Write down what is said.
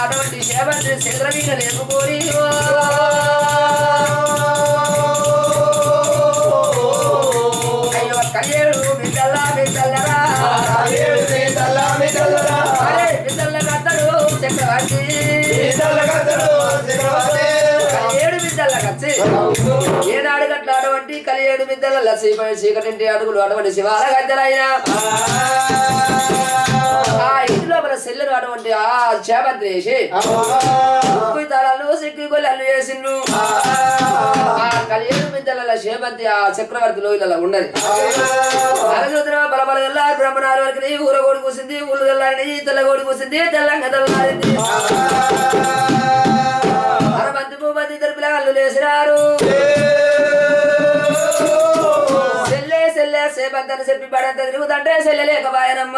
అటువంటి శేవంతి చంద్రవీణ లేకపోయి అయ్యో కలియేడు బిడ్డల్లా బిడ్డల్లరా అరే బిడ్డల్ల కత్తడు చక్రవర్తి కలియేడు బిడ్డల్ల కచ్చి ఏనాడు గట్ల అటువంటి కలియేడు బిడ్డల లసిపోయి చీకటింటి అడుగులు అటువంటి శివాల గద్దెలైనా ఆ ఇంటి లోపల సెల్లును అటువంటి ఆ చేపత్రి వేసి ముప్పై తరాలు సిక్కి గొల్లలు వేసిండ్రు ఆ కలియేడు బిడ్డల చేపత్తి ఆ చక్రవర్తి లోయల ఉన్నది అరజోద్ర బలబల తెల్లారి బ్రహ్మణాలు వరకు ఊరగోడి కూసింది ఊళ్ళు తెల్లారి తెల్లగోడి కూసింది తెల్లంగా తెల్లారింది అరబంతి భూపతి ఇద్దరు పిల్లగాళ్ళు లేసినారు సేపంతని చెప్పి పడంత తిరుగుతుంటే సెల్లె లేకపాయనమ్మ